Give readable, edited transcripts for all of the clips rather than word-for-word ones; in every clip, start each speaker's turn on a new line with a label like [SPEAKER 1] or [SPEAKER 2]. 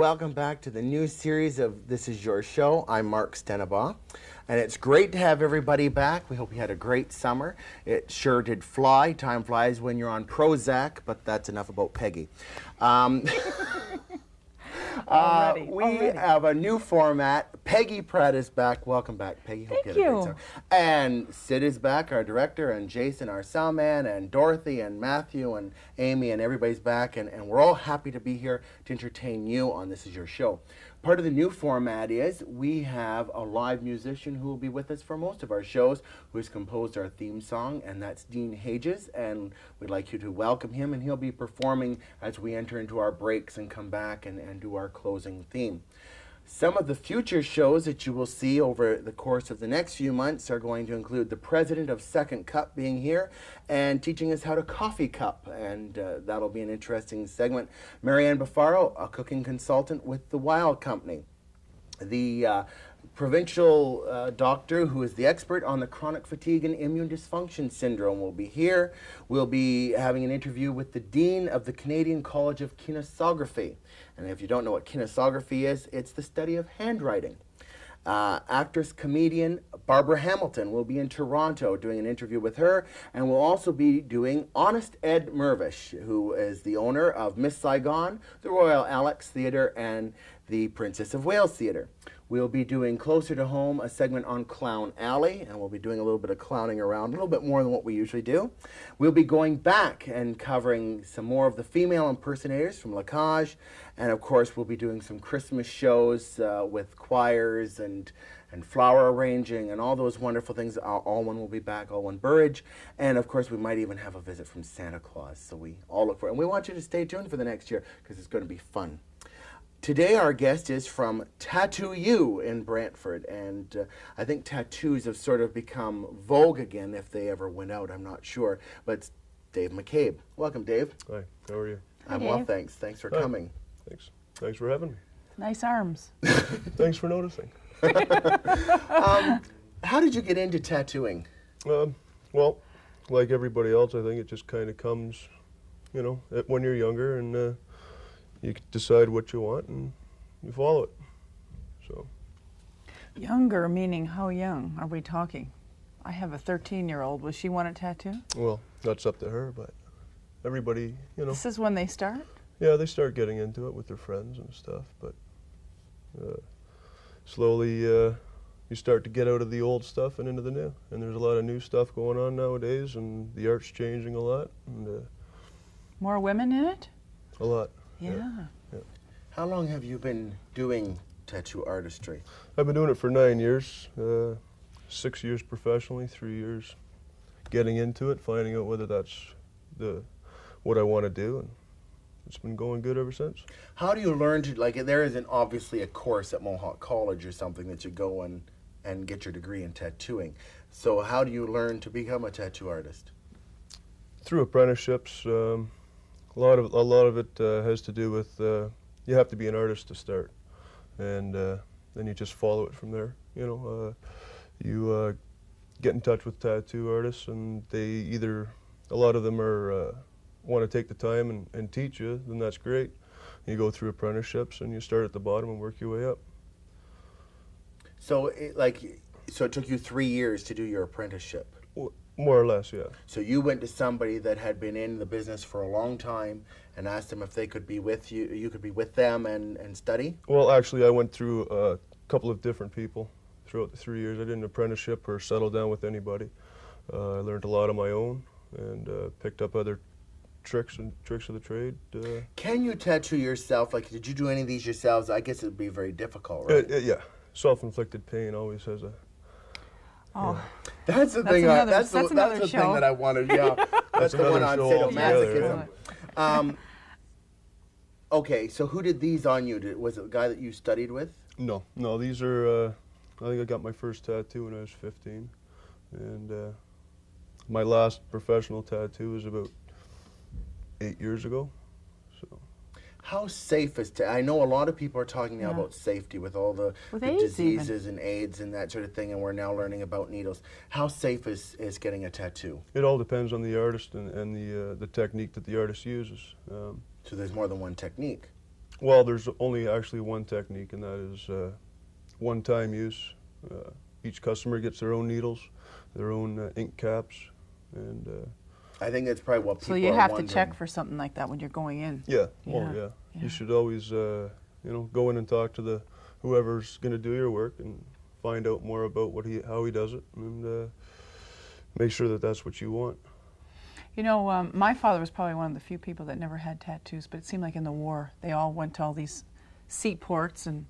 [SPEAKER 1] welcome back to the new series of This Is Your Show. I'm Mark Stenabaugh, and it's great to have everybody back. We hope you had a great summer. It sure did fly. Time flies when you're on Prozac, but that's enough about Peggy. We have a new format. Peggy Pratt is back. Welcome back, Peggy. Hope
[SPEAKER 2] Thank
[SPEAKER 1] you had a great
[SPEAKER 2] you.
[SPEAKER 1] summer. And Sid is back, our director, and Jason, our sound man, and Dorothy, and Matthew, and Amy, and everybody's back. And we're all happy to be here to entertain you on This Is Your Show. Part of the new format is we have a live musician who will be with us for most of our shows, who has composed our theme song, and that's Dean Hages, and we'd like you to welcome him, and he'll be performing as we enter into our breaks and come back and do our closing theme. Some of the future shows that you will see over the course of the next few months are going to include the president of Second Cup being here and teaching us how to coffee cup, and that'll be an interesting segment. Marianne Buffaro, a cooking consultant with the Wild Company. The provincial doctor who is the expert on the chronic fatigue and immune dysfunction syndrome will be here. We'll be having an interview with the dean of the Canadian College of Kinesiography. And if you don't know what kinesiography is, it's the study of handwriting. Actress, comedian Barbara Hamilton will be in Toronto doing an interview with her, and we'll also be doing Honest Ed Mervish, who is the owner of Miss Saigon, the Royal Alex Theatre, and the Princess of Wales Theatre. We'll be doing Closer to Home, a segment on Clown Alley, and we'll be doing a little bit of clowning around, a little bit more than what we usually do. We'll be going back and covering some more of the female impersonators from Lacage, and of course we'll be doing some Christmas shows with choirs and flower arranging and all those wonderful things. All One will be back, All One Burridge, and of course we might even have a visit from Santa Claus, so we all look for it. And we want you to stay tuned for the next year because it's going to be fun. Today our guest is from Tattoo You in Brantford, and I think tattoos have sort of become vogue again, if they ever went out, I'm not sure, but it's Dave McCabe. Welcome, Dave.
[SPEAKER 3] Hi, how are you?
[SPEAKER 1] I'm well, thanks. Thanks for coming.
[SPEAKER 3] Thanks for having me.
[SPEAKER 2] Nice arms.
[SPEAKER 3] Thanks for noticing.
[SPEAKER 1] How did you get into tattooing?
[SPEAKER 3] Well, like everybody else, I think it just kind of comes, you know, when you're younger, and you decide what you want and you follow it. So.
[SPEAKER 2] Younger, meaning how young are we talking? I have a 13-year-old. Will she want a tattoo?
[SPEAKER 3] Well, that's up to her, but everybody, you know.
[SPEAKER 2] This is when they start?
[SPEAKER 3] Yeah, they start getting into it with their friends and stuff, but slowly you start to get out of the old stuff and into the new. And there's a lot of new stuff going on nowadays, and the art's changing a lot. And,
[SPEAKER 2] more women in it?
[SPEAKER 3] A lot.
[SPEAKER 2] Yeah.
[SPEAKER 1] How long have you been doing tattoo artistry?
[SPEAKER 3] I've been doing it for 9 years, 6 years professionally, 3 years getting into it, finding out whether that's what I want to do, and it's been going good ever since.
[SPEAKER 1] How do you learn to, like, there isn't obviously a course at Mohawk College or something that you go and get your degree in tattooing. So how do you learn to become a tattoo artist?
[SPEAKER 3] Through apprenticeships. A lot of it has to do with you have to be an artist to start, and then you just follow it from there. You know, you get in touch with tattoo artists, and a lot of them want to take the time and teach you. Then that's great. You go through apprenticeships, and you start at the bottom and work your way up.
[SPEAKER 1] So it took you 3 years to do your apprenticeship?
[SPEAKER 3] More or less, yeah.
[SPEAKER 1] So you went to somebody that had been in the business for a long time and asked them if they could be with you, you could be with them and study?
[SPEAKER 3] Well, actually, I went through a couple of different people throughout the 3 years. I did an apprenticeship or settled down with anybody. I learned a lot on my own and picked up other tricks of the trade.
[SPEAKER 1] Can you tattoo yourself? Like, did you do any of these yourselves? I guess it would be very difficult, right?
[SPEAKER 3] Yeah. Self-inflicted pain always has a...
[SPEAKER 2] Oh.
[SPEAKER 3] Yeah.
[SPEAKER 1] That's the thing. That's the thing that I wanted. Yeah, that's the one on sadomasochism. Okay, so who did these on you? Was it the guy that you studied with?
[SPEAKER 3] No. These are. I think I got my first tattoo when I was 15, and my last professional tattoo was about 8 years ago. So.
[SPEAKER 1] How safe is I know a lot of people are talking now about safety with all the diseases and AIDS and that sort of thing, and we're now learning about needles. How safe is getting a tattoo?
[SPEAKER 3] It all depends on the artist and the technique that the artist uses.
[SPEAKER 1] So there's more than one technique?
[SPEAKER 3] Well, there's only actually one technique, and that is one-time use. Each customer gets their own needles, their own ink caps, and
[SPEAKER 1] I think that's probably what people
[SPEAKER 2] So you
[SPEAKER 1] are
[SPEAKER 2] have
[SPEAKER 1] wondering.
[SPEAKER 2] to check for something like that when you're going in.
[SPEAKER 3] yeah,
[SPEAKER 2] Yeah,
[SPEAKER 3] oh yeah.
[SPEAKER 2] yeah.
[SPEAKER 3] You should always, you know, go in and talk to the whoever's going to do your work and find out more about how he does it, and make sure that that's what you want.
[SPEAKER 2] You know, my father was probably one of the few people that never had tattoos, but it seemed like in the war they all went to all these seaports, and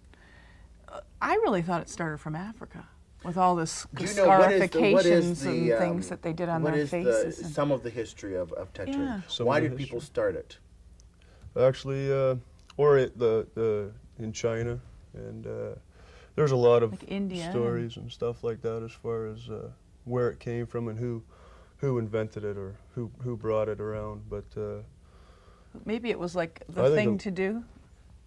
[SPEAKER 2] I really thought it started from Africa with all the
[SPEAKER 1] Do you know what is
[SPEAKER 2] scarifications
[SPEAKER 1] the,
[SPEAKER 2] and things that they did on
[SPEAKER 1] what
[SPEAKER 2] their
[SPEAKER 1] is
[SPEAKER 2] faces.
[SPEAKER 1] the, some of the history of tattooing?
[SPEAKER 2] Yeah.
[SPEAKER 3] Some
[SPEAKER 1] Why
[SPEAKER 3] of the
[SPEAKER 1] did people
[SPEAKER 3] history.
[SPEAKER 1] start it?
[SPEAKER 3] Actually, or in China, and there's a lot of
[SPEAKER 2] Like India
[SPEAKER 3] stories and stuff like that as far as where it came from and who invented it or who brought it around. But
[SPEAKER 2] Maybe it was like
[SPEAKER 3] I
[SPEAKER 2] the
[SPEAKER 3] think
[SPEAKER 2] thing
[SPEAKER 3] it-
[SPEAKER 2] to do,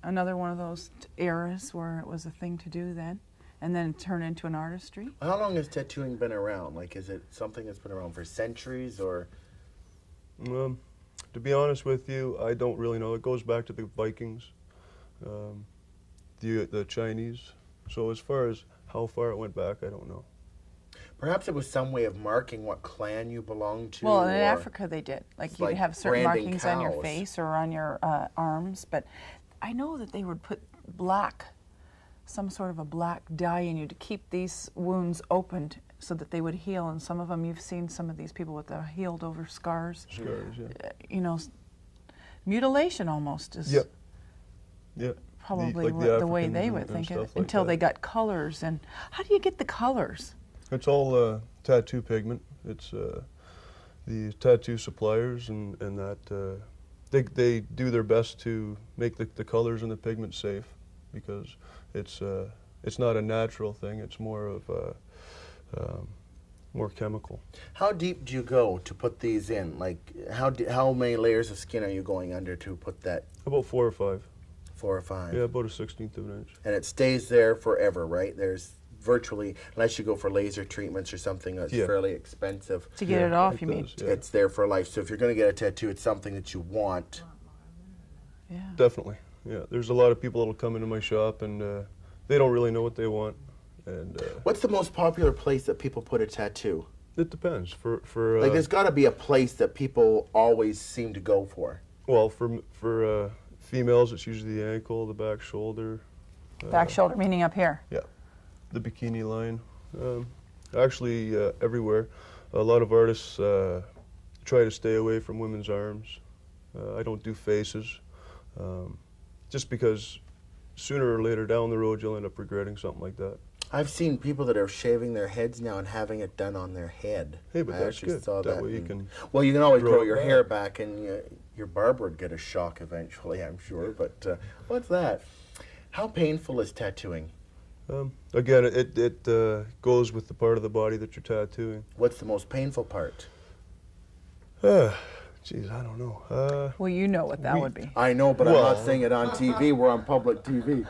[SPEAKER 2] another one of those eras where it was a thing to do then, and then turn into an artistry.
[SPEAKER 1] How long has tattooing been around? Like, is it something that's been around for centuries, or?
[SPEAKER 3] to be honest with you, I don't really know. It goes back to the Vikings, the Chinese. So as far as how far it went back, I don't know.
[SPEAKER 1] Perhaps it was some way of marking what clan you belonged to.
[SPEAKER 2] Well, in
[SPEAKER 1] or
[SPEAKER 2] Africa they did. Like
[SPEAKER 1] it's
[SPEAKER 2] you
[SPEAKER 1] like
[SPEAKER 2] could have certain
[SPEAKER 1] branding
[SPEAKER 2] markings on your
[SPEAKER 1] cows.
[SPEAKER 2] face or on your arms, but I know that they would put some sort of a black dye in you to keep these wounds opened so that they would heal. And some of them, you've seen some of these people with the healed over scars.
[SPEAKER 3] Scars, yeah.
[SPEAKER 2] You know, mutilation almost is
[SPEAKER 3] Yep. Yep.
[SPEAKER 2] probably
[SPEAKER 3] like
[SPEAKER 2] the way
[SPEAKER 3] Africans
[SPEAKER 2] they
[SPEAKER 3] and-
[SPEAKER 2] would
[SPEAKER 3] and
[SPEAKER 2] think it,
[SPEAKER 3] stuff like
[SPEAKER 2] until
[SPEAKER 3] that.
[SPEAKER 2] they got colors. And how do you get the colors?
[SPEAKER 3] It's all tattoo pigment. It's the tattoo suppliers and that they do their best to make the colors and the pigment safe, because it's not a natural thing. It's more of more chemical.
[SPEAKER 1] How deep do you go to put these in? Like, how many layers of skin are you going under to put that?
[SPEAKER 3] About 4 or 5.
[SPEAKER 1] 4 or 5.
[SPEAKER 3] Yeah, about a 1/16 of an inch.
[SPEAKER 1] And it stays there forever, right? There's virtually, unless you go for laser treatments or something that's
[SPEAKER 3] Yeah.
[SPEAKER 1] fairly expensive,
[SPEAKER 2] To get
[SPEAKER 3] Yeah,
[SPEAKER 2] it off,
[SPEAKER 3] it
[SPEAKER 2] you mean?
[SPEAKER 3] does, yeah.
[SPEAKER 1] it's there for life. So if you're going to get a tattoo, it's something that you want.
[SPEAKER 2] Yeah.
[SPEAKER 3] Definitely. Yeah, there's a lot of people that'll come into my shop and they don't really know what they want, and
[SPEAKER 1] What's the most popular place that people put a tattoo?
[SPEAKER 3] it depends. For
[SPEAKER 1] Like, there's got to be a place that people always seem to go for.
[SPEAKER 3] well, for females, it's usually the ankle, the back shoulder,
[SPEAKER 2] Back shoulder, meaning up here.
[SPEAKER 3] yeah, the bikini line. Actually, everywhere. A lot of artists try to stay away from women's arms. I don't do faces, just because sooner or later down the road you'll end up regretting something like that.
[SPEAKER 1] I've seen people that are shaving their heads now and having it done on their head.
[SPEAKER 3] Hey, but
[SPEAKER 1] I
[SPEAKER 3] that's
[SPEAKER 1] actually
[SPEAKER 3] good.
[SPEAKER 1] saw
[SPEAKER 3] That
[SPEAKER 1] that.
[SPEAKER 3] way you
[SPEAKER 1] and-
[SPEAKER 3] can
[SPEAKER 1] Well, you can always
[SPEAKER 3] grow
[SPEAKER 1] grow
[SPEAKER 3] it
[SPEAKER 1] your
[SPEAKER 3] back.
[SPEAKER 1] hair back, and your barber would get a shock eventually, I'm sure. But what's that? How painful is tattooing?
[SPEAKER 3] Again, it goes with the part of the body that you're tattooing.
[SPEAKER 1] What's the most painful part?
[SPEAKER 3] Geez, I don't know.
[SPEAKER 2] Well, you know what that would be.
[SPEAKER 1] I know, but I'm
[SPEAKER 3] Well-
[SPEAKER 1] not saying it on TV. We're on public TV.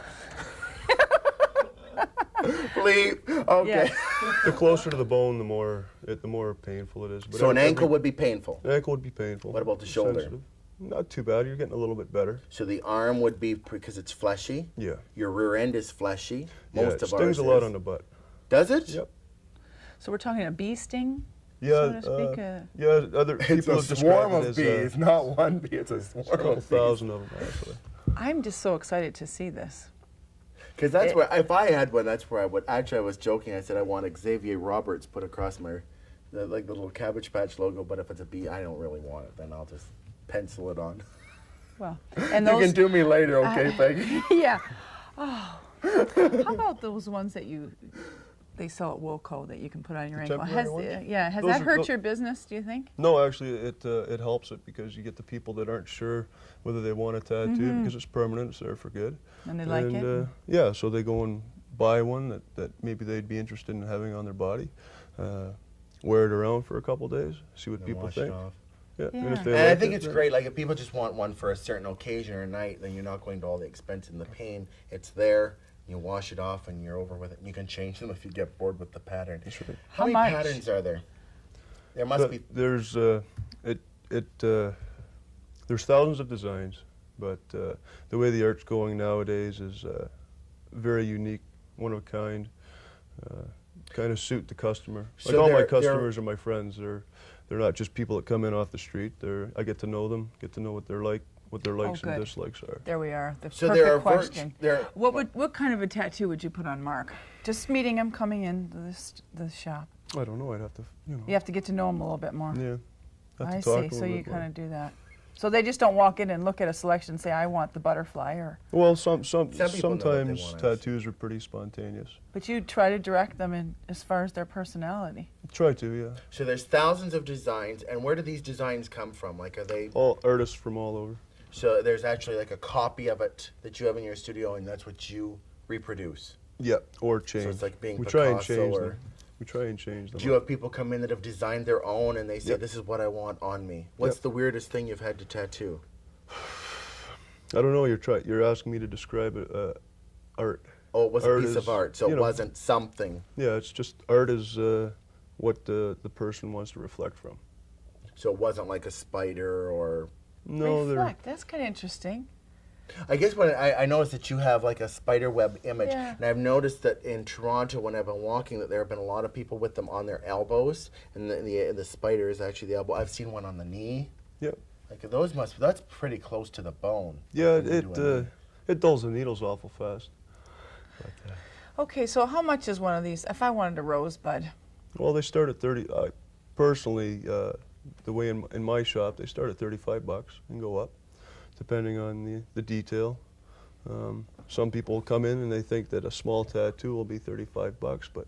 [SPEAKER 1] Please. Okay.
[SPEAKER 3] The closer to the bone, the more painful it is. But
[SPEAKER 1] So an
[SPEAKER 3] every-
[SPEAKER 1] ankle would be painful.
[SPEAKER 3] An ankle would be painful.
[SPEAKER 1] What about the shoulder?
[SPEAKER 3] Sensitive. Not too bad. You're getting a little bit better.
[SPEAKER 1] So the arm would be because it's fleshy.
[SPEAKER 3] Yeah.
[SPEAKER 1] Your rear end is fleshy.
[SPEAKER 3] Yeah,
[SPEAKER 1] Most
[SPEAKER 3] it
[SPEAKER 1] of
[SPEAKER 3] stings
[SPEAKER 1] ours
[SPEAKER 3] a lot
[SPEAKER 1] is.
[SPEAKER 3] on the butt.
[SPEAKER 1] Does it?
[SPEAKER 3] Yep.
[SPEAKER 2] So we're talking a bee sting,
[SPEAKER 3] Yeah.
[SPEAKER 2] so to speak.
[SPEAKER 3] Yeah. Other
[SPEAKER 1] It's
[SPEAKER 3] people
[SPEAKER 1] a
[SPEAKER 3] have
[SPEAKER 1] swarm
[SPEAKER 3] described it
[SPEAKER 1] of
[SPEAKER 3] as
[SPEAKER 1] bees, not one bee. It's a
[SPEAKER 3] a
[SPEAKER 1] swarm
[SPEAKER 3] couple
[SPEAKER 1] of bees.
[SPEAKER 3] thousand of them actually.
[SPEAKER 2] I'm just so excited to see this.
[SPEAKER 1] Because that's where, if I had one, that's where I would. Actually, I was joking. I said I want Xavier Roberts put across my, like the little Cabbage Patch logo. But if it's a bee, I don't really want it. Then I'll just pencil it on.
[SPEAKER 2] Well, and
[SPEAKER 1] You
[SPEAKER 2] those.
[SPEAKER 1] can do me later, okay, Peggy?
[SPEAKER 2] Yeah. Oh. How about those ones that they sell at Woolco that you can put on your
[SPEAKER 3] The
[SPEAKER 2] ankle?
[SPEAKER 3] temporary ones?
[SPEAKER 2] Has
[SPEAKER 3] Those
[SPEAKER 2] that
[SPEAKER 3] are
[SPEAKER 2] hurt
[SPEAKER 3] tho-
[SPEAKER 2] your business, do you think?
[SPEAKER 3] No, actually, it helps it because you get the people that aren't sure whether they want a tattoo because it's permanent, it's there for good.
[SPEAKER 2] And they like it?
[SPEAKER 3] Yeah, so they go and buy one that maybe they'd be interested in having on their body, wear it around for a couple days, see what
[SPEAKER 1] And
[SPEAKER 3] people
[SPEAKER 1] wash
[SPEAKER 3] think.
[SPEAKER 1] it off.
[SPEAKER 3] Yeah.
[SPEAKER 2] Yeah.
[SPEAKER 3] And if they
[SPEAKER 1] And I
[SPEAKER 3] like
[SPEAKER 1] think
[SPEAKER 3] it,
[SPEAKER 1] it's
[SPEAKER 3] then-
[SPEAKER 1] great. Like if people just want one for a certain occasion or night, then you're not going to all the expense and the pain. It's there. You wash it off and you're over with it. You can change them if you get bored with the pattern.
[SPEAKER 3] That's right.
[SPEAKER 1] How
[SPEAKER 2] How
[SPEAKER 1] many
[SPEAKER 2] much?
[SPEAKER 1] patterns are there? There must be.
[SPEAKER 3] There's thousands of designs, But the way the art's going nowadays is very unique, one of a kind, kind of suit the customer.
[SPEAKER 1] So
[SPEAKER 3] like all my customers are my friends. They're not just people that come in off the street. I get to know them, get to know what they're like, what their likes and dislikes are.
[SPEAKER 2] There we are. The
[SPEAKER 1] So
[SPEAKER 2] perfect question.
[SPEAKER 1] there
[SPEAKER 2] What kind of a tattoo would you put on Mark? Just meeting him, coming in the shop.
[SPEAKER 3] I don't know. I'd have to,
[SPEAKER 2] You have to get to know him a little bit more.
[SPEAKER 3] Yeah. Have to
[SPEAKER 2] I
[SPEAKER 3] talk
[SPEAKER 2] see.
[SPEAKER 3] a
[SPEAKER 2] So
[SPEAKER 3] little
[SPEAKER 2] you
[SPEAKER 3] bit more.
[SPEAKER 2] kind of do that. So they just don't walk in and look at a selection and say, "I want the butterfly," or.
[SPEAKER 3] Well,
[SPEAKER 1] people know what they
[SPEAKER 3] sometimes
[SPEAKER 1] want.
[SPEAKER 3] tattoos are pretty spontaneous.
[SPEAKER 2] But you try to direct them in as far as their personality.
[SPEAKER 3] Try to, yeah.
[SPEAKER 1] So there's thousands of designs, and where do these designs come from? Like, are they?
[SPEAKER 3] All artists from all over.
[SPEAKER 1] So there's actually like a copy of it that you have in your studio, and that's what you reproduce.
[SPEAKER 3] Yeah, or change.
[SPEAKER 1] So it's like being
[SPEAKER 3] we
[SPEAKER 1] Picasso
[SPEAKER 3] try and change
[SPEAKER 1] or.
[SPEAKER 3] them. We try and change them.
[SPEAKER 1] Do you have people come in that have designed their own, and they say,
[SPEAKER 3] Yep.
[SPEAKER 1] "This is what I want on me"? What's
[SPEAKER 3] Yep.
[SPEAKER 1] the weirdest thing you've had to tattoo?
[SPEAKER 3] I don't know. You're asking me to describe art.
[SPEAKER 1] Oh, it was a
[SPEAKER 3] Art
[SPEAKER 1] piece
[SPEAKER 3] is,
[SPEAKER 1] of art, so
[SPEAKER 3] you
[SPEAKER 1] it
[SPEAKER 3] know,
[SPEAKER 1] wasn't something.
[SPEAKER 3] Yeah, it's just art is what the person wants to reflect from.
[SPEAKER 1] So it wasn't like a spider or.
[SPEAKER 3] No,
[SPEAKER 2] Reflect. That's kind of interesting.
[SPEAKER 1] I guess when I noticed that you have like a spider web image,
[SPEAKER 2] Yeah.
[SPEAKER 1] and I've noticed that in Toronto when I've been walking that there have been a lot of people with them on their elbows, and the spider is actually the elbow. I've seen one on the knee.
[SPEAKER 3] Yep.
[SPEAKER 1] Like those that's pretty close to the bone.
[SPEAKER 3] Yeah,
[SPEAKER 1] when you do
[SPEAKER 3] it dulls the needles awful fast. But,
[SPEAKER 2] Okay, so how much is one of these? If I wanted a rosebud,
[SPEAKER 3] well, they start at 30. Personally, the way in my shop, they start at $35 and go up, depending on the detail. Some people come in and they think that a small tattoo will be $35, but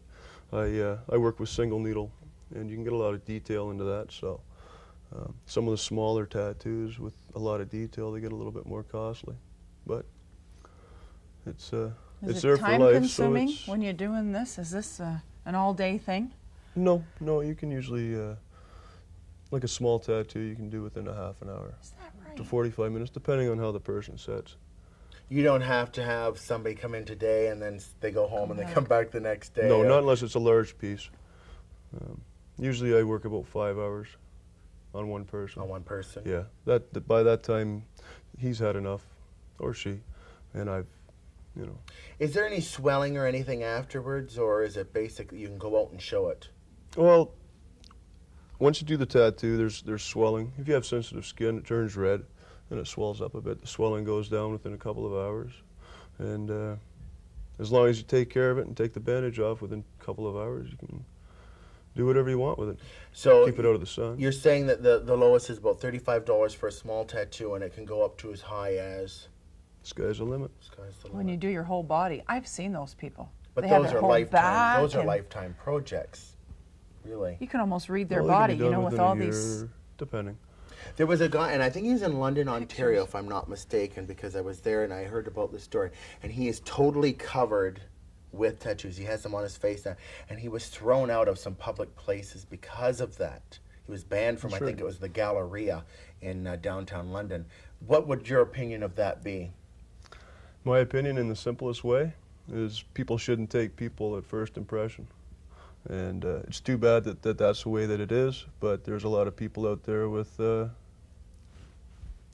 [SPEAKER 3] I work with single needle, and you can get a lot of detail into that. So some of the smaller tattoos with a lot of detail, they get a little bit more costly, but it's
[SPEAKER 2] is
[SPEAKER 3] it's
[SPEAKER 2] it
[SPEAKER 3] there for
[SPEAKER 2] time
[SPEAKER 3] life.
[SPEAKER 2] consuming
[SPEAKER 3] So it's,
[SPEAKER 2] when you're doing this? Is this an all-day thing?
[SPEAKER 3] no, you can usually like a small tattoo you can do within a half an hour
[SPEAKER 2] Is that right?
[SPEAKER 3] to 45 minutes, depending on how the person sets.
[SPEAKER 1] You don't have to have somebody come in today and then they go home and they
[SPEAKER 2] back.
[SPEAKER 1] come back the next day.
[SPEAKER 3] No, not unless it's a large piece. Usually I work about 5 hours on one person.
[SPEAKER 1] on one person.
[SPEAKER 3] Yeah, by that time he's had enough, or she, and I've,
[SPEAKER 1] Is there any swelling or anything afterwards, or is it basically you can go out and show it?
[SPEAKER 3] Well, once you do the tattoo, there's swelling. If you have sensitive skin, it turns red and it swells up a bit. The swelling goes down within a couple of hours, and as long as you take care of it and take the bandage off within a couple of hours, you can do whatever you want with it.
[SPEAKER 1] So
[SPEAKER 3] Keep it out of the sun.
[SPEAKER 1] You're saying that the lowest is about $35 for a small tattoo, and it can go up to as high as.
[SPEAKER 3] Sky's the limit.
[SPEAKER 1] Sky's the
[SPEAKER 2] When you
[SPEAKER 1] limit.
[SPEAKER 2] do your whole body, I've seen those people.
[SPEAKER 1] But
[SPEAKER 2] they have
[SPEAKER 1] those
[SPEAKER 2] their
[SPEAKER 1] are
[SPEAKER 2] whole
[SPEAKER 1] lifetime.
[SPEAKER 2] back
[SPEAKER 1] Those are
[SPEAKER 2] and
[SPEAKER 1] lifetime projects, really.
[SPEAKER 2] You can almost read their
[SPEAKER 3] Well, they
[SPEAKER 2] body,
[SPEAKER 3] can be
[SPEAKER 2] you
[SPEAKER 3] done
[SPEAKER 2] know, with
[SPEAKER 3] within a
[SPEAKER 2] all
[SPEAKER 3] year,
[SPEAKER 2] these.
[SPEAKER 3] depending.
[SPEAKER 1] There was a guy, and I think he's in London, Ontario, if I'm not mistaken, because I was there and I heard about this story. And he is totally covered with tattoos. He has them on his face now, and he was thrown out of some public places because of that. He was banned from,
[SPEAKER 3] That's
[SPEAKER 1] I think
[SPEAKER 3] right.
[SPEAKER 1] it was the Galleria in downtown London. What would your opinion of that be?
[SPEAKER 3] My opinion, in the simplest way, is people shouldn't take people at first impression. And it's too bad that that's the way that it is, but there's a lot of people out there with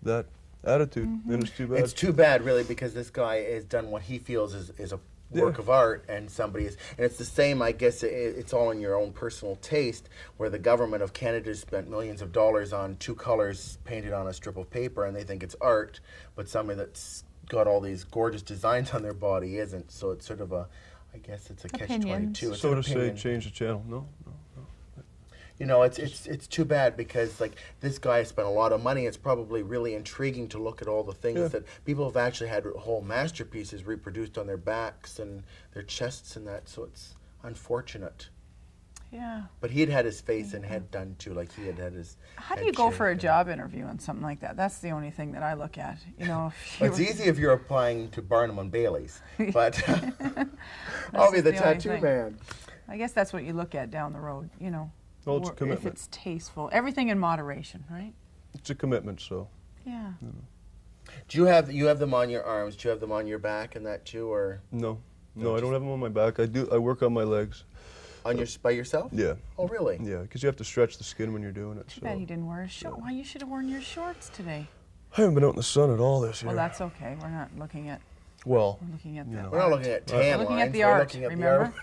[SPEAKER 3] that attitude, and it's too bad.
[SPEAKER 1] It's too bad, really, because this guy has done what he feels is a work
[SPEAKER 3] Yeah.
[SPEAKER 1] of art, and somebody is, and it's the same. I guess it's all in your own personal taste. Where the government of Canada spent millions of dollars on two colors painted on a strip of paper, and they think it's art, but somebody that's got all these gorgeous designs on their body isn't. So it's sort of a, I guess it's a
[SPEAKER 2] Opinions.
[SPEAKER 1] catch-22. It's
[SPEAKER 3] So
[SPEAKER 1] an
[SPEAKER 3] to say,
[SPEAKER 1] opinion.
[SPEAKER 3] change the channel. No.
[SPEAKER 1] You know, it's too bad because like this guy spent a lot of money. It's probably really intriguing to look at all the things
[SPEAKER 3] Yeah.
[SPEAKER 1] that people have actually had whole masterpieces reproduced on their backs and their chests and that. So it's unfortunate.
[SPEAKER 2] Yeah.
[SPEAKER 1] But he had had his face and head done too. Like he had had his.
[SPEAKER 2] How do
[SPEAKER 1] head
[SPEAKER 2] you go for a
[SPEAKER 1] shaved.
[SPEAKER 2] job interview and something like that? That's the only thing that I look at. You know, if you
[SPEAKER 1] It's easy if you're applying to Barnum and Bailey's, but
[SPEAKER 2] That's
[SPEAKER 1] I'll be the
[SPEAKER 2] the only
[SPEAKER 1] tattoo
[SPEAKER 2] thing.
[SPEAKER 1] man.
[SPEAKER 2] I guess that's what you look at down the road. You know,
[SPEAKER 3] Well, it's a
[SPEAKER 2] if
[SPEAKER 3] commitment.
[SPEAKER 2] it's tasteful, everything in moderation, right?
[SPEAKER 3] It's a commitment, so.
[SPEAKER 2] Yeah.
[SPEAKER 1] Do you have them on your arms? Do you have them on your back and that too, or
[SPEAKER 3] No, I don't have them on my back. I work on my legs.
[SPEAKER 1] on your by yourself?
[SPEAKER 3] Yeah.
[SPEAKER 1] Oh, really?
[SPEAKER 3] Yeah, because you have to stretch the skin when you're doing it.
[SPEAKER 2] Too
[SPEAKER 3] So.
[SPEAKER 2] bad he didn't wear his shorts. Why, you should have worn your shorts today.
[SPEAKER 3] I haven't been out in the sun at all this year.
[SPEAKER 2] Well, that's okay. We're not looking at.
[SPEAKER 3] Well,
[SPEAKER 2] We're looking at
[SPEAKER 3] you
[SPEAKER 2] the.
[SPEAKER 3] know.
[SPEAKER 1] We're not looking at tan
[SPEAKER 2] We're looking
[SPEAKER 1] lines.
[SPEAKER 2] at the
[SPEAKER 1] We're
[SPEAKER 2] art.
[SPEAKER 1] looking at
[SPEAKER 2] Remember?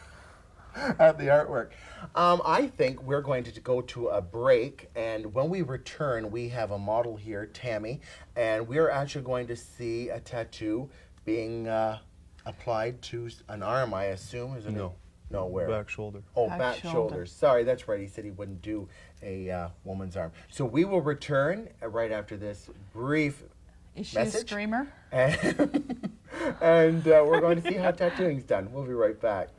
[SPEAKER 1] at the artwork. I think we're going to go to a break, and when we return, we have a model here, Tammy, and we're actually going to see a tattoo being applied to an arm, I assume, isn't it?
[SPEAKER 3] No.
[SPEAKER 1] No, where?
[SPEAKER 3] Back shoulder.
[SPEAKER 1] Oh,
[SPEAKER 2] Back
[SPEAKER 1] back
[SPEAKER 2] shoulder.
[SPEAKER 1] shoulders. Sorry, that's right. He said he wouldn't do a woman's arm. So we will return right after this brief
[SPEAKER 2] Is she
[SPEAKER 1] message.
[SPEAKER 2] a screamer?
[SPEAKER 1] And we're going to see how tattooing's done. We'll be right back.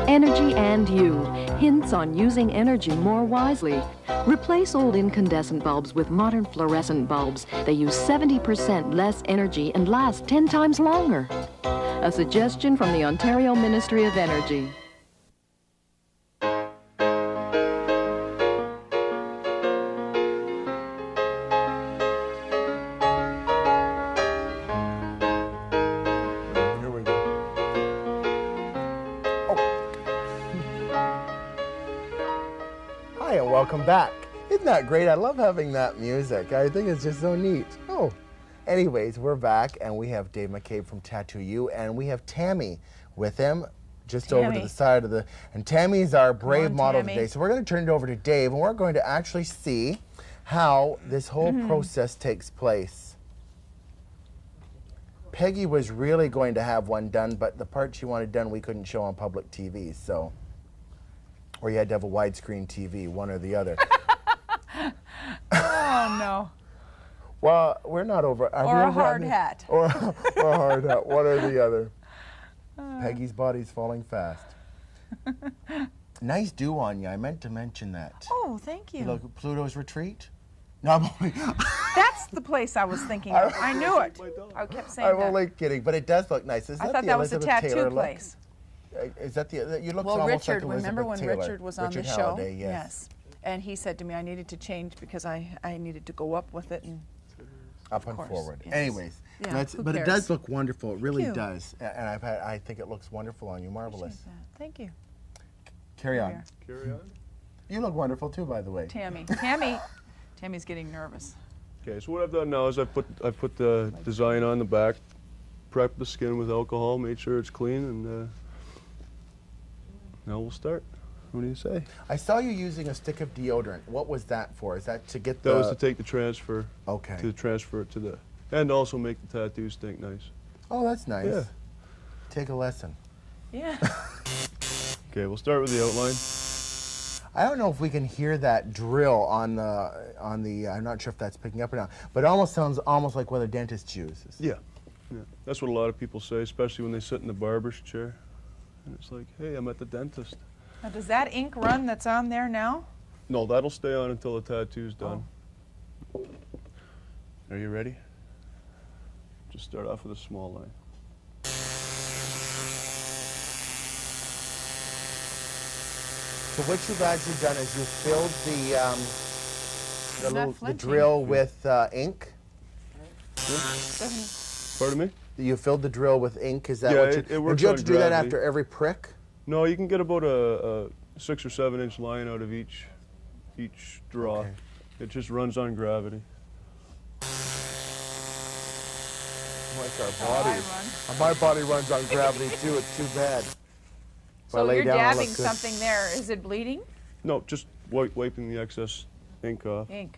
[SPEAKER 4] Energy and you. Hints on using energy more wisely. Replace old incandescent bulbs with modern fluorescent bulbs. They use 70% less energy and last 10 times longer. A suggestion from the Ontario Ministry of Energy.
[SPEAKER 3] Here we go.
[SPEAKER 1] Hi, and welcome back. Isn't that great? I love having that music. I think it's just so neat. Oh, anyways, we're back, and we have Dave McCabe from Tattoo You, and we have Tammy with him just over to
[SPEAKER 2] Tammy.
[SPEAKER 1] the side of the... And Tammy's our brave
[SPEAKER 2] on,
[SPEAKER 1] model
[SPEAKER 2] Tammy.
[SPEAKER 1] today. So we're going to turn it over to Dave, and we're going to actually see how this whole process takes place. Peggy was really going to have one done, but the part she wanted done we couldn't show on public TV, so... Or you had to have a widescreen TV, one or the other.
[SPEAKER 2] Oh no.
[SPEAKER 1] Well, we're not over. Are
[SPEAKER 2] Or
[SPEAKER 1] we
[SPEAKER 2] a
[SPEAKER 1] over
[SPEAKER 2] hard
[SPEAKER 1] on-
[SPEAKER 2] hat.
[SPEAKER 1] Or a hard hat, one or the other. Peggy's body's falling fast. Nice dew on you. I meant to mention that.
[SPEAKER 2] Oh, thank you.
[SPEAKER 1] Look, Pluto's Retreat? No, I'm only,
[SPEAKER 2] That's the place I was thinking of. I knew it. I kept saying
[SPEAKER 1] I'm
[SPEAKER 2] that.
[SPEAKER 1] only kidding, but it does look nice. Is
[SPEAKER 2] I
[SPEAKER 1] that
[SPEAKER 2] thought
[SPEAKER 1] the
[SPEAKER 2] that was a
[SPEAKER 1] Elizabeth
[SPEAKER 2] tattoo
[SPEAKER 1] Taylor look?
[SPEAKER 2] place.
[SPEAKER 1] Is that the, you look
[SPEAKER 2] Well,
[SPEAKER 1] almost
[SPEAKER 2] Richard,
[SPEAKER 1] like Elizabeth
[SPEAKER 2] remember when
[SPEAKER 1] Taylor.
[SPEAKER 2] Richard was on
[SPEAKER 1] Richard
[SPEAKER 2] the show?
[SPEAKER 1] Halliday, yes.
[SPEAKER 2] And he said to me I needed to change because I needed to go up with it and
[SPEAKER 1] Up and
[SPEAKER 2] course,
[SPEAKER 1] forward.
[SPEAKER 2] yes.
[SPEAKER 1] Anyways,
[SPEAKER 2] Yeah,
[SPEAKER 1] that's,
[SPEAKER 2] who
[SPEAKER 1] but it
[SPEAKER 2] cares?
[SPEAKER 1] does look wonderful. It really
[SPEAKER 2] Cute.
[SPEAKER 1] does. And I think it looks wonderful on you. Marvelous.
[SPEAKER 2] appreciate that. Thank you.
[SPEAKER 1] Carry on.
[SPEAKER 2] Here.
[SPEAKER 3] Carry on.
[SPEAKER 1] You look wonderful too, by the way.
[SPEAKER 2] Tammy's getting nervous.
[SPEAKER 3] Okay, so what I've done now is I put the design on the back, prepped the skin with alcohol, made sure it's clean, and now we'll start. What do you say?
[SPEAKER 1] I saw you using a stick of deodorant. What was that for? Is that to get
[SPEAKER 3] That was to take the transfer,
[SPEAKER 1] Okay.
[SPEAKER 3] to transfer it to the, and also make the tattoo stink nice.
[SPEAKER 1] Oh, that's nice.
[SPEAKER 3] Yeah.
[SPEAKER 1] Take a lesson.
[SPEAKER 2] Yeah.
[SPEAKER 3] Okay, we'll start with the outline.
[SPEAKER 1] I don't know if we can hear that drill on the I'm not sure if that's picking up or not, but it almost sounds almost like what a dentist uses.
[SPEAKER 3] Yeah. Yeah. That's what a lot of people say, especially when they sit in the barber's chair. And it's like, hey, I'm at the dentist.
[SPEAKER 2] Now, does that ink run that's on there now?
[SPEAKER 3] No, that'll stay on until the tattoo's done. Are you ready? Just start off with a small line.
[SPEAKER 1] So what you've actually done is you filled the
[SPEAKER 2] flinching.
[SPEAKER 1] drill with ink.
[SPEAKER 3] Pardon me?
[SPEAKER 1] You filled the drill with ink. Is that
[SPEAKER 3] Yeah,
[SPEAKER 1] what you?
[SPEAKER 3] it
[SPEAKER 1] Did
[SPEAKER 3] works
[SPEAKER 1] you have
[SPEAKER 3] on
[SPEAKER 1] to do that
[SPEAKER 3] gravity.
[SPEAKER 1] after every prick?
[SPEAKER 3] No, you can get about a 6 or 7 inch line out of each draw.
[SPEAKER 1] Okay.
[SPEAKER 3] It just runs on gravity.
[SPEAKER 1] Like our
[SPEAKER 2] How I
[SPEAKER 1] bodies.
[SPEAKER 2] run.
[SPEAKER 1] My body runs on gravity too. It's too bad. If I
[SPEAKER 2] So
[SPEAKER 1] lay
[SPEAKER 2] you're
[SPEAKER 1] down, I
[SPEAKER 2] dabbing
[SPEAKER 1] look good.
[SPEAKER 2] something there. Is it bleeding?
[SPEAKER 3] No, just wiping the excess ink off.
[SPEAKER 2] Ink.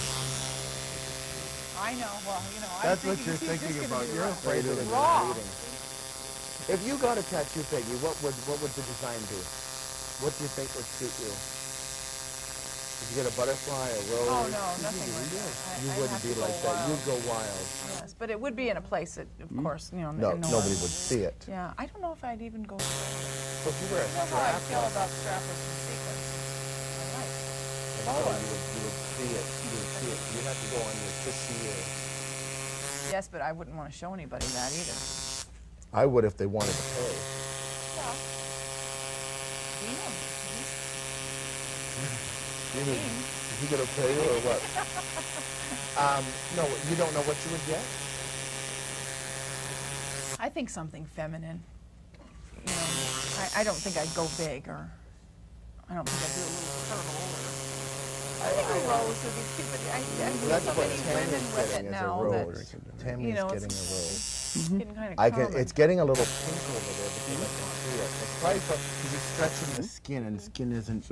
[SPEAKER 2] I know. Well, you know,
[SPEAKER 1] That's
[SPEAKER 2] I'm
[SPEAKER 1] what you're
[SPEAKER 2] thinking,
[SPEAKER 1] thinking
[SPEAKER 2] this is
[SPEAKER 1] about.
[SPEAKER 2] gonna be
[SPEAKER 1] You're
[SPEAKER 2] rough.
[SPEAKER 1] afraid of it
[SPEAKER 2] Raw.
[SPEAKER 1] bleeding. If you got a tattoo, Peggy, what would the design be? What do you think would suit you? Did you get a butterfly, a rose?
[SPEAKER 2] Oh no, nothing like that.
[SPEAKER 1] You
[SPEAKER 2] I'd
[SPEAKER 1] wouldn't
[SPEAKER 2] have
[SPEAKER 1] be
[SPEAKER 2] to
[SPEAKER 1] like
[SPEAKER 2] go
[SPEAKER 1] that.
[SPEAKER 2] wild.
[SPEAKER 1] You'd go wild.
[SPEAKER 2] Yes, but it would be in a place that, of course, you know,
[SPEAKER 1] No,
[SPEAKER 2] in
[SPEAKER 1] nobody would see it.
[SPEAKER 2] Yeah, I don't know if I'd even go.
[SPEAKER 1] So if you wear a
[SPEAKER 2] I don't know how I
[SPEAKER 1] strap,
[SPEAKER 2] feel about strapless and sequins. I like.
[SPEAKER 1] so
[SPEAKER 2] Oh.
[SPEAKER 1] you would see it. You would see it. You'd have to go on your tushy.
[SPEAKER 2] Yes, but I wouldn't want to show anybody that either.
[SPEAKER 1] I would if they wanted to pay.
[SPEAKER 2] Well,
[SPEAKER 1] Is he gonna pay you or what? No, you don't know what you would get.
[SPEAKER 2] think something feminine. You know, I don't think I'd go big, or I don't think I'd do a little curl. I think a rose would be cute, but I see
[SPEAKER 1] That's
[SPEAKER 2] so
[SPEAKER 1] what
[SPEAKER 2] many
[SPEAKER 1] Tammy's
[SPEAKER 2] women with
[SPEAKER 1] getting
[SPEAKER 2] it
[SPEAKER 1] is a
[SPEAKER 2] now
[SPEAKER 1] rose.
[SPEAKER 2] that,
[SPEAKER 1] Tammy's
[SPEAKER 2] you know,
[SPEAKER 1] getting a
[SPEAKER 2] it's
[SPEAKER 1] rose.
[SPEAKER 2] getting kind of common.
[SPEAKER 1] It's getting a little pink over there because I can see it. It's probably because it's stretching the skin, and skin isn't.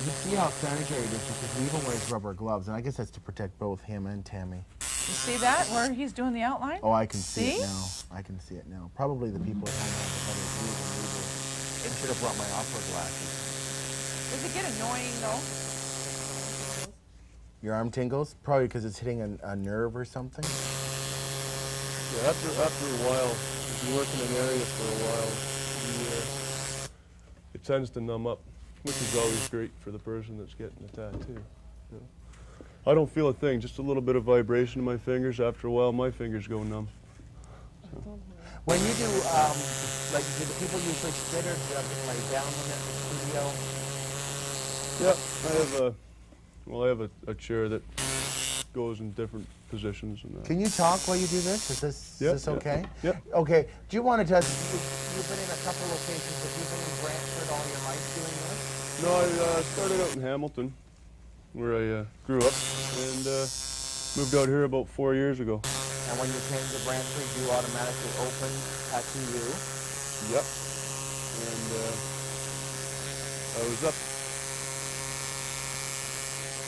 [SPEAKER 1] You see how sanitary it is because he even wears rubber gloves, and I guess that's to protect both him and Tammy.
[SPEAKER 2] You see that, where he's doing the outline?
[SPEAKER 1] Oh, I can see
[SPEAKER 2] See?
[SPEAKER 1] it now. I can see it now. Probably the people at home have a better view than we do. I should have brought my opera glasses.
[SPEAKER 2] Does it get annoying, though?
[SPEAKER 1] Your arm tingles? Probably because it's hitting a nerve or something.
[SPEAKER 3] Yeah, after a while, if you work in an area for a while, it tends to numb up, which is always great for the person that's getting the tattoo. You know? I don't feel a thing, just a little bit of vibration in my fingers. After a while, my fingers go numb. So.
[SPEAKER 1] When you do, like, do the people usually sit or do you have to lay down in the studio?
[SPEAKER 3] Yeah, I have a chair that goes in different positions. And
[SPEAKER 1] Can you talk while you do this? Is this okay?
[SPEAKER 3] Yeah.
[SPEAKER 1] Okay. Do you want to tell us, you've been in a couple locations, have you been in Brantford all your life doing this?
[SPEAKER 3] No, I started out in Hamilton, where I grew up, and moved out here about 4 years ago.
[SPEAKER 1] And when you came to Brantford, you automatically opened Tattoo U?
[SPEAKER 3] Yep. And I was up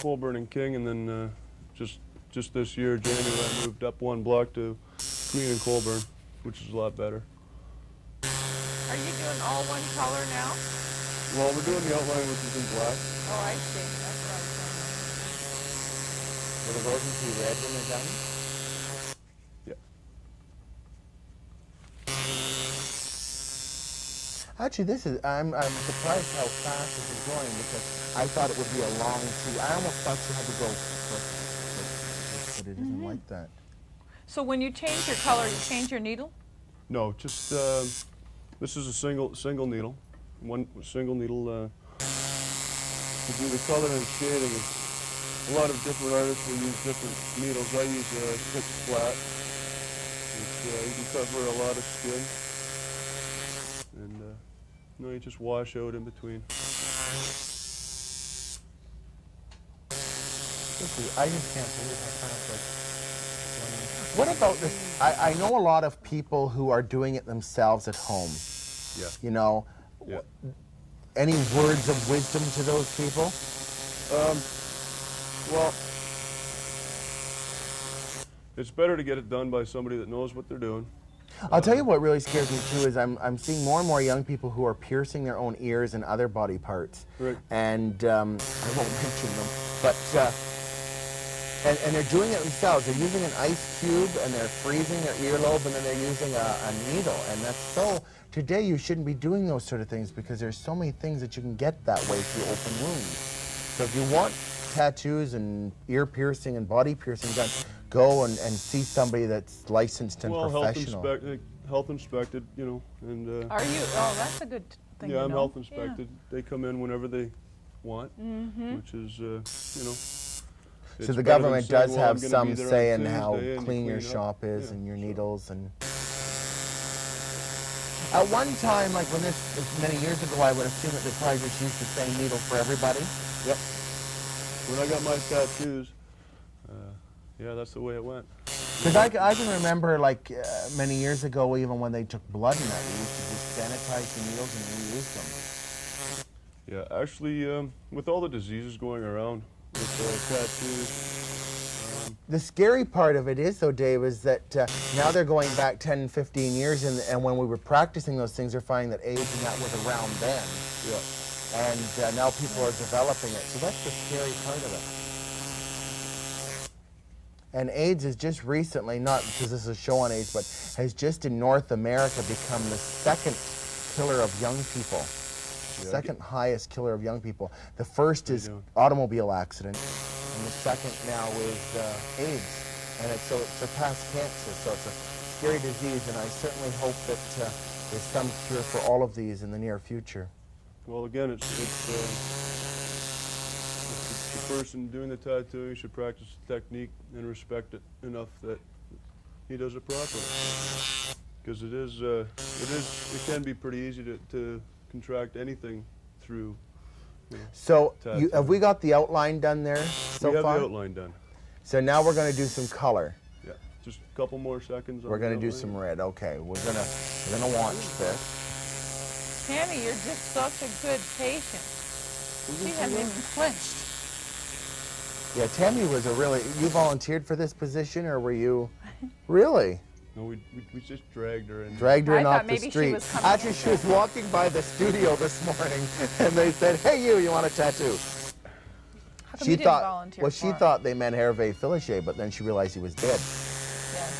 [SPEAKER 3] Colburn and King, and then just this year, January, I moved up one block to Queen and Colburn, which is a lot better.
[SPEAKER 2] Are you doing all one color now?
[SPEAKER 3] Well, we're doing the outline, which is in black.
[SPEAKER 2] Oh, I see. That's what I was saying.
[SPEAKER 1] Will the roses be red when they're done?
[SPEAKER 3] Yeah.
[SPEAKER 1] Actually, I'm surprised how fast this is going because I thought it would be a long shoot. I almost thought you had to go, but it isn't like that.
[SPEAKER 2] So when you change your color, you change your needle?
[SPEAKER 3] No, just this is a single needle, one single needle. To do the color and shading, a lot of different artists will use different needles. I use a 6 flat. You can cover a lot of skin, and no, you just wash out in between.
[SPEAKER 1] I just can't believe how fast like. What about this? I know a lot of people who are doing it themselves at home.
[SPEAKER 3] Yeah.
[SPEAKER 1] You know.
[SPEAKER 3] Yeah.
[SPEAKER 1] Any words of wisdom to those people?
[SPEAKER 3] Well, it's better to get it done by somebody that knows what they're doing.
[SPEAKER 1] I'll tell you what really scares me too is I'm seeing more and more young people who are piercing their own ears and other body parts.
[SPEAKER 3] Right.
[SPEAKER 1] And I won't mention them, but and they're doing it themselves. They're using an ice cube and they're freezing their earlobe and then they're using a needle. And that's so. Today you shouldn't be doing those sort of things because there's so many things that you can get that way through open wounds. So if you want tattoos and ear piercing and body piercing done, go and see somebody that's licensed and professional.
[SPEAKER 3] Health inspected, you know, and.
[SPEAKER 2] Are you? Oh, that's a good thing.
[SPEAKER 3] Yeah,
[SPEAKER 2] to
[SPEAKER 3] I'm
[SPEAKER 2] know.
[SPEAKER 3] health inspected. Yeah. They come in whenever they want,
[SPEAKER 2] Mm-hmm.
[SPEAKER 3] which is, you know.
[SPEAKER 1] So the government does have some say in
[SPEAKER 3] Tuesday
[SPEAKER 1] how clean your shop is and your needles and. At one time, like when this many years ago, I would assume that they probably just used the same needle for everybody.
[SPEAKER 3] Yep. When I got my tattoos, yeah, that's the way it went.
[SPEAKER 1] Because I can remember, like, many years ago, even when they took blood in that, we used to just sanitize the needles and reuse them.
[SPEAKER 3] Yeah, actually, with all the diseases going around with tattoos.
[SPEAKER 1] The scary part of it is, though, Dave, is that now they're going back 10, 15 years, and when we were practicing those things, they're finding that AIDS and that was around then.
[SPEAKER 3] Yeah.
[SPEAKER 1] And now people are developing it. So that's the scary part of it. And AIDS is just recently, not because this is a show on AIDS, but has just in North America become the second killer of young people. Yeah, second highest killer of young people. The first is automobile accident, and the second now is AIDS. And it surpassed cancer, so it's a scary disease, and I certainly hope that there's some cure for all of these in the near future.
[SPEAKER 3] Well, again, person doing the tattooing should practice the technique and respect it enough that he does it properly. Because it can be pretty easy to contract anything through.
[SPEAKER 1] So
[SPEAKER 3] tattooing.
[SPEAKER 1] have we got the outline done there so
[SPEAKER 3] we have
[SPEAKER 1] far?
[SPEAKER 3] the outline done.
[SPEAKER 1] So now we're going to do some color.
[SPEAKER 3] Yeah, just a couple more seconds.
[SPEAKER 1] We're going to do some red. Okay, we're gonna watch this.
[SPEAKER 2] Tammy, you're just such a good patient. She hasn't even flinched.
[SPEAKER 1] Yeah, Tammy was a really. You volunteered for this position, or were you? Really?
[SPEAKER 3] No, we just dragged her in.
[SPEAKER 1] Dragged her in
[SPEAKER 2] I
[SPEAKER 1] off
[SPEAKER 2] thought
[SPEAKER 1] the
[SPEAKER 2] maybe she
[SPEAKER 1] street.
[SPEAKER 2] was coming
[SPEAKER 1] Actually,
[SPEAKER 2] in.
[SPEAKER 1] she was walking by the studio this morning, and they said, "Hey, you want a tattoo?"
[SPEAKER 2] How come you didn't volunteer
[SPEAKER 1] well,
[SPEAKER 2] for
[SPEAKER 1] she
[SPEAKER 2] it?
[SPEAKER 1] thought they meant Hervé Filichet, but then she realized he was dead.
[SPEAKER 2] Yeah.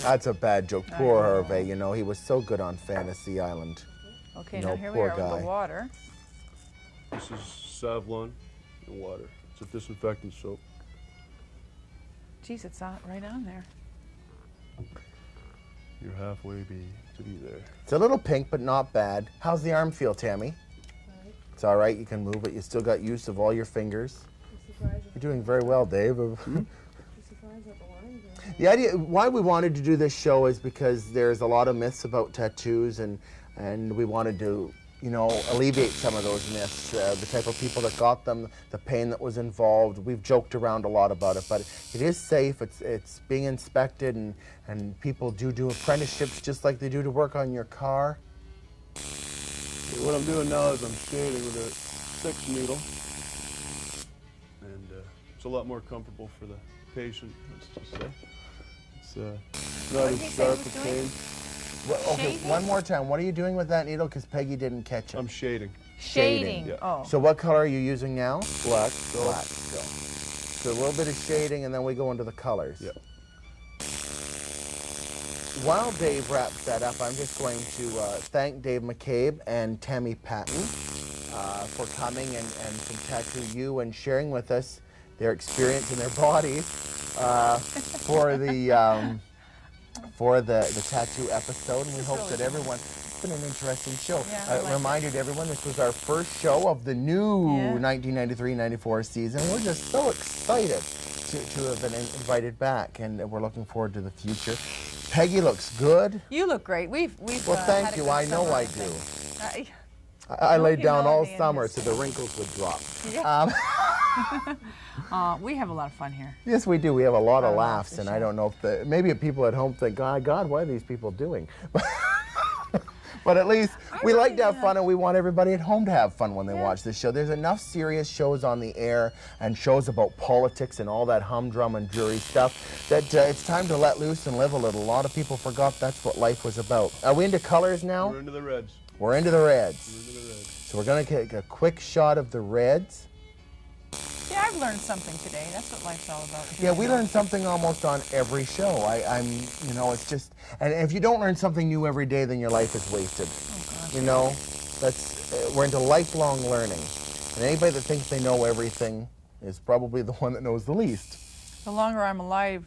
[SPEAKER 1] That's a bad joke.
[SPEAKER 2] I
[SPEAKER 1] Poor
[SPEAKER 2] know.
[SPEAKER 1] Hervé. You know, he was so good on Fantasy Island.
[SPEAKER 2] Okay,
[SPEAKER 1] No,
[SPEAKER 2] now here we
[SPEAKER 1] poor
[SPEAKER 2] are with
[SPEAKER 1] guy.
[SPEAKER 2] the water.
[SPEAKER 3] This is Savlon and water. It's a disinfectant soap.
[SPEAKER 2] Geez, it's not right on there.
[SPEAKER 3] You're halfway to be there.
[SPEAKER 1] It's a little pink, but not bad. How's the arm feel, Tammy? It's all right. You can move it. You still got use of all your fingers. You're doing very well, Dave. The idea why we wanted to do this show is because there's a lot of myths about tattoos, and we wanted to, you know, alleviate some of those myths. The type of people that got them, the pain that was involved. We've joked around a lot about it, but it is safe. It's being inspected, and people do apprenticeships just like they do to work on your car.
[SPEAKER 3] What I'm doing now is I'm shading with a 6 needle, and it's a lot more comfortable for the patient. Let's just say it's not
[SPEAKER 2] What did
[SPEAKER 3] as
[SPEAKER 2] he say
[SPEAKER 3] sharp
[SPEAKER 2] he was
[SPEAKER 3] a
[SPEAKER 2] doing?
[SPEAKER 3] pain.
[SPEAKER 1] Well, okay,
[SPEAKER 2] Shading?
[SPEAKER 1] one more time. What are you doing with that needle? Because Peggy didn't catch it.
[SPEAKER 3] I'm shading.
[SPEAKER 2] Shading.
[SPEAKER 3] yeah.
[SPEAKER 2] Oh.
[SPEAKER 1] So what color are you using now?
[SPEAKER 3] Black.
[SPEAKER 1] Black still. So a little bit of shading, and then we go into the colors.
[SPEAKER 3] Yeah.
[SPEAKER 1] While Dave wraps that up, I'm just going to thank Dave McCabe and Tammy Patton for coming and to tattoo you and sharing with us their experience in their bodies for the tattoo episode. And we hope that everyone. It's been an interesting show.
[SPEAKER 2] Yeah, I like
[SPEAKER 1] Reminded everyone this was our first show of the new
[SPEAKER 2] Yeah.
[SPEAKER 1] 1993-94 season. We're just so excited to have been invited back, and we're looking forward to the future. Peggy looks good.
[SPEAKER 2] You look great. We've
[SPEAKER 1] Well, thank
[SPEAKER 2] had a
[SPEAKER 1] you.
[SPEAKER 2] good
[SPEAKER 1] I know
[SPEAKER 2] summer,
[SPEAKER 1] I
[SPEAKER 2] think.
[SPEAKER 1] do. I laid down all
[SPEAKER 2] humility in
[SPEAKER 1] summer
[SPEAKER 2] his-
[SPEAKER 1] so the wrinkles would drop.
[SPEAKER 2] Yeah. We have a lot of fun here.
[SPEAKER 1] Yes, we do. We have a lot of
[SPEAKER 2] I love
[SPEAKER 1] laughs,
[SPEAKER 2] the
[SPEAKER 1] and
[SPEAKER 2] show.
[SPEAKER 1] I don't know if maybe people at home think, God, what are these people doing? But at least we like to have fun, and we want everybody at home to have fun when they watch this show. There's enough serious shows on the air and shows about politics and all that humdrum and dreary stuff that it's time to let loose and live a little. A lot of people forgot that's what life was about. Are we into colors now?
[SPEAKER 3] We're into the reds.
[SPEAKER 1] We're into the reds.
[SPEAKER 3] We're into the reds.
[SPEAKER 1] So we're going to take a quick shot of the reds.
[SPEAKER 2] Yeah, I've learned something today. That's what life's all about.
[SPEAKER 1] Yeah, we learn something almost on every show. You know, it's just, and if you don't learn something new every day, then your life is wasted. You know, we're into lifelong learning. And anybody that thinks they know everything is probably the one that knows the least.
[SPEAKER 2] The longer I'm alive,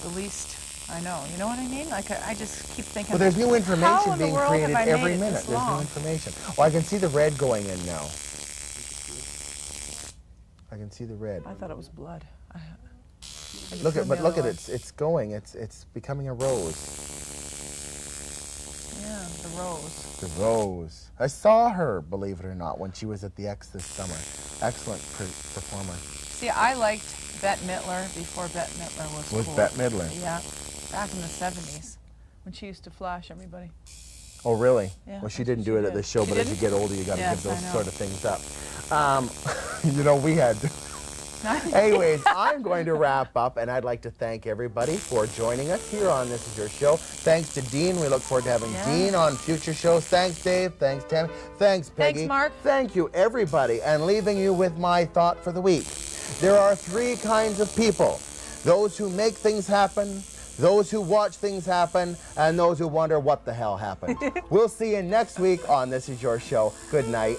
[SPEAKER 2] the least I know. You know what I mean? Like I just keep thinking.
[SPEAKER 1] Well, there's new
[SPEAKER 2] how
[SPEAKER 1] information
[SPEAKER 2] in the
[SPEAKER 1] being
[SPEAKER 2] world
[SPEAKER 1] created
[SPEAKER 2] have I
[SPEAKER 1] every
[SPEAKER 2] made it
[SPEAKER 1] minute.
[SPEAKER 2] this
[SPEAKER 1] There's new
[SPEAKER 2] long?
[SPEAKER 1] information. Oh, I can see the red going in now. I can see the red.
[SPEAKER 2] I thought it was blood.
[SPEAKER 1] Look at it. It's going. It's becoming a rose.
[SPEAKER 2] Yeah, the rose.
[SPEAKER 1] The rose. I saw her, believe it or not, when she was at the X this summer. Excellent performer.
[SPEAKER 2] See, I liked Bette Midler before Bette Midler was cool.
[SPEAKER 1] Bette Midler?
[SPEAKER 2] Yeah, back in the 70s when she used to flash everybody.
[SPEAKER 1] Oh, really?
[SPEAKER 2] Yeah,
[SPEAKER 1] Well, she
[SPEAKER 2] that's
[SPEAKER 1] didn't
[SPEAKER 2] what
[SPEAKER 1] do
[SPEAKER 2] she
[SPEAKER 1] it at
[SPEAKER 2] did.
[SPEAKER 1] this show,
[SPEAKER 2] She
[SPEAKER 1] but as you
[SPEAKER 2] didn't?
[SPEAKER 1] get older, you got to
[SPEAKER 2] Yes,
[SPEAKER 1] give
[SPEAKER 2] I
[SPEAKER 1] those
[SPEAKER 2] know.
[SPEAKER 1] sort of things up. You know, we had. Anyways, I'm going to wrap up, and I'd like to thank everybody for joining us here on This Is Your Show. Thanks to Dean. We look forward to having Dean on future shows. Thanks, Dave. Thanks, Tammy. Thanks, Peggy.
[SPEAKER 2] Thanks, Mark.
[SPEAKER 1] Thank you, everybody. And leaving you with my thought for the week. There are 3 kinds of people. Those who make things happen, those who watch things happen, and those who wonder what the hell happened. We'll see you next week on This Is Your Show. Good night.